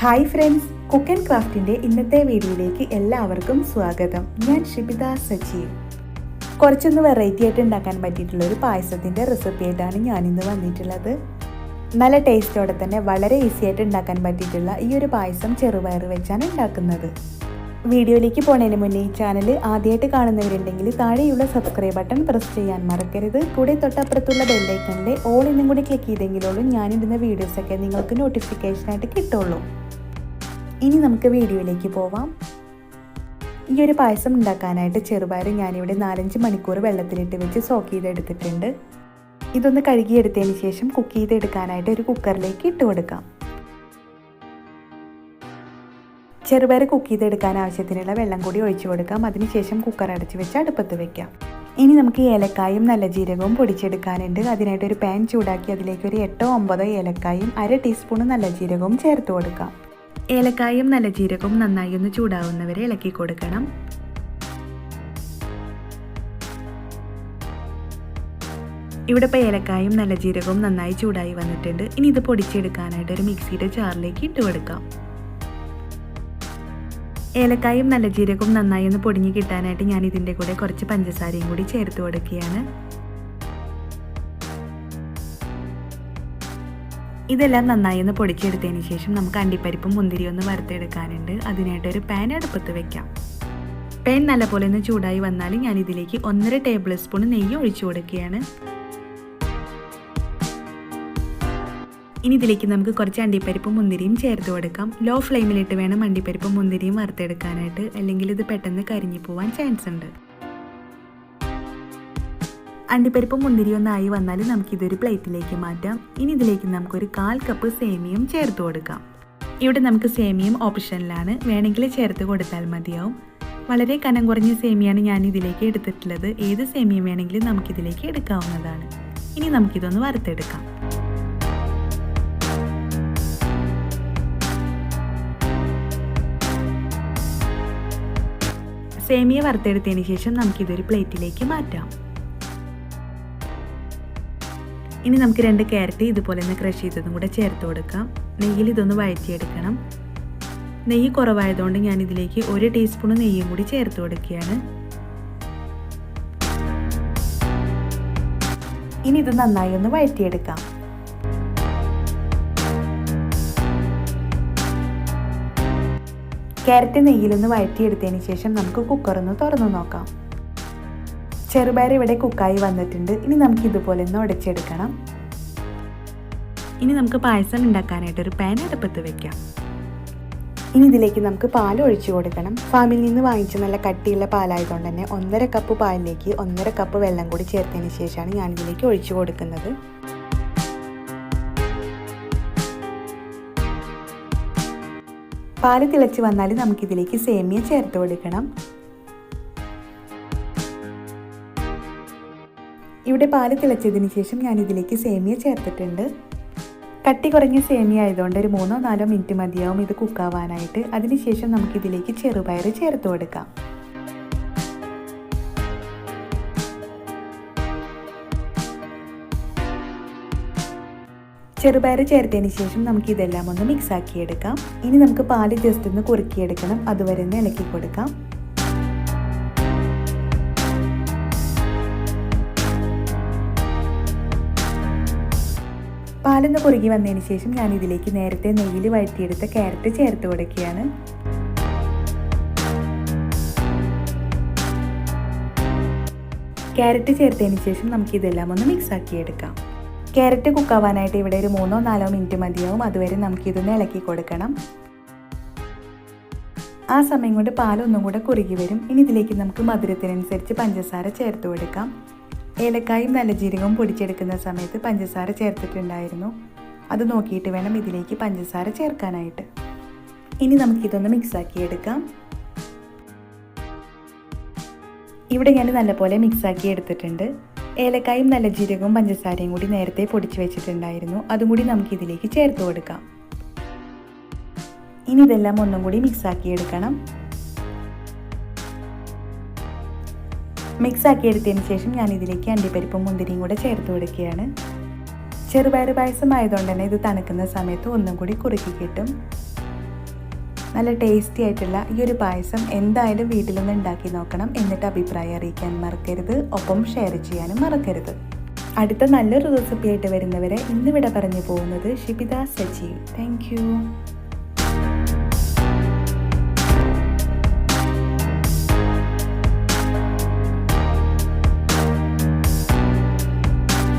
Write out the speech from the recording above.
Hi friends, cook and ക്രാഫ്റ്റിൻ്റെ ഇന്നത്തെ വീഡിയോയിലേക്ക് എല്ലാവർക്കും സ്വാഗതം. ഞാൻ ഷിബിത സജീവ്. കുറച്ചൊന്ന് വെറൈറ്റി ആയിട്ട് ഉണ്ടാക്കാൻ പറ്റിയിട്ടുള്ള ഒരു പായസത്തിൻ്റെ റെസിപ്പി ആയിട്ടാണ് ഞാനിന്ന് വന്നിട്ടുള്ളത്. നല്ല ടേസ്റ്റോടെ തന്നെ വളരെ ഈസി ആയിട്ട് ഉണ്ടാക്കാൻ പറ്റിയിട്ടുള്ള ഈ ഒരു പായസം ചെറുപയർ വെച്ചാണ് ഉണ്ടാക്കുന്നത്. വീഡിയോയിലേക്ക് പോകുന്നതിന് മുന്നേ ഈ ചാനൽ ആദ്യമായിട്ട് കാണുന്നവരുണ്ടെങ്കിൽ താഴെയുള്ള സബ്സ്ക്രൈബ് ബട്ടൺ പ്രസ് ചെയ്യാൻ മറക്കരുത്. കൂടെ തൊട്ടപ്പുറത്തുള്ള ബെല്ലൈക്കണിലെ ഓൾ എന്നും കൂടി ക്ലിക്ക് ചെയ്തെങ്കിലുള്ളൂ ഞാനിടുന്ന വീഡിയോസൊക്കെ നിങ്ങൾക്ക് നോട്ടിഫിക്കേഷനായിട്ട് കിട്ടുള്ളൂ. ഇനി നമുക്ക് വീഡിയോയിലേക്ക് പോവാം. ഈ ഒരു പായസം ഉണ്ടാക്കാനായിട്ട് ചെറുപയർ ഞാനിവിടെ 4-5 മണിക്കൂർ വെള്ളത്തിലിട്ട് വെച്ച് സോക്ക് ചെയ്തെടുത്തിട്ടുണ്ട്. ഇതൊന്ന് കഴുകിയെടുത്തതിന് ശേഷം കുക്ക് ചെയ്തെടുക്കാനായിട്ട് ഒരു കുക്കറിലേക്ക് ഇട്ട് കൊടുക്കാം. ചെറുപയർ കുക്ക് ചെയ്തെടുക്കാൻ ആവശ്യത്തിനുള്ള വെള്ളം കൂടി ഒഴിച്ചു കൊടുക്കാം. അതിനുശേഷം കുക്കർ അടച്ച് വെച്ച് അടുപ്പത്ത് വെക്കാം. ഇനി നമുക്ക് ഏലക്കായും നല്ല ജീരകവും പൊടിച്ചെടുക്കാനുണ്ട്. അതിനായിട്ട് ഒരു പാൻ ചൂടാക്കി അതിലേക്ക് ഒരു 8-9 ഏലക്കായും 1/2 ടീസ്പൂൺ നല്ല ജീരകവും ചേർത്ത് കൊടുക്കാം. ഏലക്കായും നല്ല ജീരകവും നന്നായി ഒന്ന് ചൂടാവുന്നവരെ ഇളക്കി കൊടുക്കണം. ഇവിടെ ഇപ്പോൾ ഏലക്കായും നല്ല ജീരകവും നന്നായി ചൂടായി വന്നിട്ടുണ്ട്. ഇനി ഇത് പൊടിച്ചെടുക്കാനായിട്ട് ഒരു മിക്സിയുടെ ജാറിലേക്ക് ഇട്ട് കൊടുക്കാം. ഏലക്കായും നല്ല ജീരകവും നന്നായി ഒന്ന് പൊടിഞ്ഞ് കിട്ടാനായിട്ട് ഞാൻ ഇതിൻ്റെ കൂടെ കുറച്ച് പഞ്ചസാരയും കൂടി ചേർത്ത് കൊടുക്കുകയാണ്. ഇതെല്ലാം നന്നായി ഒന്ന് പൊടിച്ചെടുത്തതിന് ശേഷം നമുക്ക് അണ്ടിപ്പരിപ്പും മുന്തിരിയും ഒന്ന് വറുത്തെടുക്കാനുണ്ട്. അതിനായിട്ട് ഒരു പാൻ അടുപ്പത്ത് വെക്കാം. പാൻ നല്ലപോലെ ഒന്ന് ചൂടായി വന്നാൽ ഞാൻ ഇതിലേക്ക് 1.5 ടേബിൾ സ്പൂൺ നെയ്യ് ഒഴിച്ചു കൊടുക്കുകയാണ്. ഇനി ഇതിലേക്ക് നമുക്ക് കുറച്ച് അണ്ടിപ്പരിപ്പും മുന്തിരിയും ചേർത്ത് കൊടുക്കാം. ലോ ഫ്ലെയിമിലിട്ട് വേണം അണ്ടിപ്പരിപ്പും മുന്തിരിയും വറുത്തെടുക്കാനായിട്ട്, അല്ലെങ്കിൽ ഇത് പെട്ടെന്ന് കരിഞ്ഞു പോവാൻ ചാൻസ് ഉണ്ട്. അണ്ടിപ്പരിപ്പും മുന്തിരിയും ഒന്നായി വന്നാൽ നമുക്കിതൊരു പ്ലേറ്റിലേക്ക് മാറ്റാം. ഇനി ഇതിലേക്ക് നമുക്കൊരു 1/4 കപ്പ് സേമിയയും ചേർത്ത് കൊടുക്കാം. ഇവിടെ നമുക്ക് സേമിയയും ഓപ്ഷനിലാണ്, വേണമെങ്കിൽ ചേർത്ത് കൊടുത്താൽ മതിയാവും. വളരെ കനം കുറഞ്ഞ സേമിയാണ് ഞാൻ ഇതിലേക്ക് എടുത്തിട്ടുള്ളത്. ഏത് സേമിയ വേണമെങ്കിലും നമുക്കിതിലേക്ക് എടുക്കാവുന്നതാണ്. ഇനി നമുക്കിതൊന്ന് വറുത്തെടുക്കാം. സേമിയ വറുത്തെടുത്തതിന് ശേഷം നമുക്കിതൊരു പ്ലേറ്റിലേക്ക് മാറ്റാം. ഇനി നമുക്ക് 2 ക്യാരറ്റ് ഇതുപോലെ ഒന്ന് ക്രഷ് ചെയ്തതും കൂടെ ചേർത്ത് കൊടുക്കാം. നെയ്യിൽ ഇതൊന്ന് വഴറ്റിയെടുക്കണം. നെയ്യ് കുറവായതുകൊണ്ട് ഞാൻ ഇതിലേക്ക് 1 ടീസ്പൂൺ നെയ്യും കൂടി ചേർത്ത് കൊടുക്കുകയാണ്. ഇനി ഇത് നന്നായി ഒന്ന് വഴറ്റിയെടുക്കാം. ക്യാരറ്റ് നെയ്യിലൊന്ന് വഴറ്റിയെടുത്തതിന് ശേഷം നമുക്ക് കുക്കറൊന്ന് തുറന്നു നോക്കാം. ചെറുപയർ ഇവിടെ കുക്കായി വന്നിട്ടുണ്ട്. ഇനി നമുക്ക് ഇതുപോലെ ഒന്ന് ഉടച്ചെടുക്കണം. ഇനി നമുക്ക് പായസം ഉണ്ടാക്കാനായിട്ട് ഒരു പാൻ അടുപ്പത്ത് വെക്കാം. ഇനി ഇതിലേക്ക് നമുക്ക് പാൽ ഒഴിച്ചു കൊടുക്കണം. ഫാമിൽ നിന്ന് വാങ്ങിച്ച നല്ല കട്ടിയുള്ള പാലായതുകൊണ്ട് തന്നെ 1.5 കപ്പ് പാലിലേക്ക് 1.5 കപ്പ് വെള്ളം കൂടി ചേർത്തതിന് ശേഷമാണ് ഞാൻ ഇതിലേക്ക് ഒഴിച്ചു കൊടുക്കുന്നത്. പാല് തിളച്ച് വന്നാൽ നമുക്കിതിലേക്ക് സേമിയ ചേർത്ത് കൊടുക്കണം. ഇവിടെ പാല് തിളച്ചതിന് ശേഷം ഞാൻ ഇതിലേക്ക് സേമിയ ചേർത്തിട്ടുണ്ട്. കട്ടി കുറഞ്ഞ സേമിയ ആയതുകൊണ്ട് ഒരു 3-4 മിനിറ്റ് മതിയാവും ഇത് കുക്കാവാനായിട്ട്. അതിനുശേഷം നമുക്കിതിലേക്ക് ചെറുപയർ ചേർത്ത് കൊടുക്കാം. ചെറുപയർ ചേർത്തതിന് ശേഷം നമുക്ക് ഇതെല്ലാം ഒന്ന് മിക്സ് ആക്കിയെടുക്കാം. ഇനി നമുക്ക് പാല് ജസ്റ്റ് ഒന്ന് കുറുക്കിയെടുക്കണം. അതുവരെ ഒന്ന് ഇളക്കി കൊടുക്കാം. പാലൊന്ന് കുറുകി വന്നതിന് ശേഷം ഞാൻ ഇതിലേക്ക് നേരത്തെ നെയ്യിൽ വഴറ്റിയെടുത്ത ക്യാരറ്റ് ചേർത്ത് കൊടുക്കുകയാണ്. ക്യാരറ്റ് ചേർത്തതിന് ശേഷം നമുക്ക് ഇതെല്ലാം ഒന്ന് മിക്സ് ആക്കിയെടുക്കാം. ക്യാരറ്റ് കുക്കാവാനായിട്ട് ഇവിടെ ഒരു 3-4 മിനിറ്റ് മതിയാവും. അതുവരെ നമുക്കിതൊന്ന് ഇളക്കി കൊടുക്കണം. ആ സമയം കൊണ്ട് പാലൊന്നും കൂടെ കുറുകി വരും. ഇനി ഇതിലേക്ക് നമുക്ക് മധുരത്തിനനുസരിച്ച് പഞ്ചസാര ചേർത്ത് കൊടുക്കാം. ഏലക്കായും നല്ല ജീരകവും പൊടിച്ചെടുക്കുന്ന സമയത്ത് പഞ്ചസാര ചേർത്തിട്ടുണ്ടായിരുന്നു. അത് നോക്കിയിട്ട് വേണം ഇതിലേക്ക് പഞ്ചസാര ചേർക്കാനായിട്ട്. ഇനി നമുക്കിതൊന്ന് മിക്സാക്കി എടുക്കാം. ഇവിടെ ഞാൻ നല്ലപോലെ മിക്സാക്കി എടുത്തിട്ടുണ്ട്. ഏലക്കായും നല്ല ജീരകവും പഞ്ചസാരയും കൂടി നേരത്തെ പൊടിച്ച് വെച്ചിട്ടുണ്ടായിരുന്നു. അതും കൂടി നമുക്കിതിലേക്ക് ചേർത്ത് കൊടുക്കാം. ഇനി ഇതെല്ലാം ഒന്നും കൂടി മിക്സാക്കി എടുക്കണം. മിക്സ് ആക്കി എടുത്തതിന് ശേഷം ഞാൻ ഇതിലേക്ക് അണ്ടിപ്പരിപ്പും മുന്തിരിയും കൂടെ ചേർത്ത് കൊടുക്കുകയാണ്. ചെറുപയർ പായസം ആയതുകൊണ്ട് തന്നെ ഇത് തണുക്കുന്ന സമയത്ത് ഒന്നും കൂടി കുറുക്കി കിട്ടും. നല്ല ടേസ്റ്റി ആയിട്ടുള്ള ഈ ഒരു പായസം എന്തായാലും വീട്ടിലൊന്ന് ഉണ്ടാക്കി നോക്കണം. എന്നിട്ട് അഭിപ്രായം അറിയിക്കാൻ മറക്കരുത്. ഒപ്പം ഷെയർ ചെയ്യാനും മറക്കരുത്. അടുത്ത നല്ലൊരു റെസിപ്പി ആയിട്ട് വരുന്നവരെ ഇന്നിവിടെ പറഞ്ഞു പോകുന്നത് ഷിബിത സജീവ്. Thank you.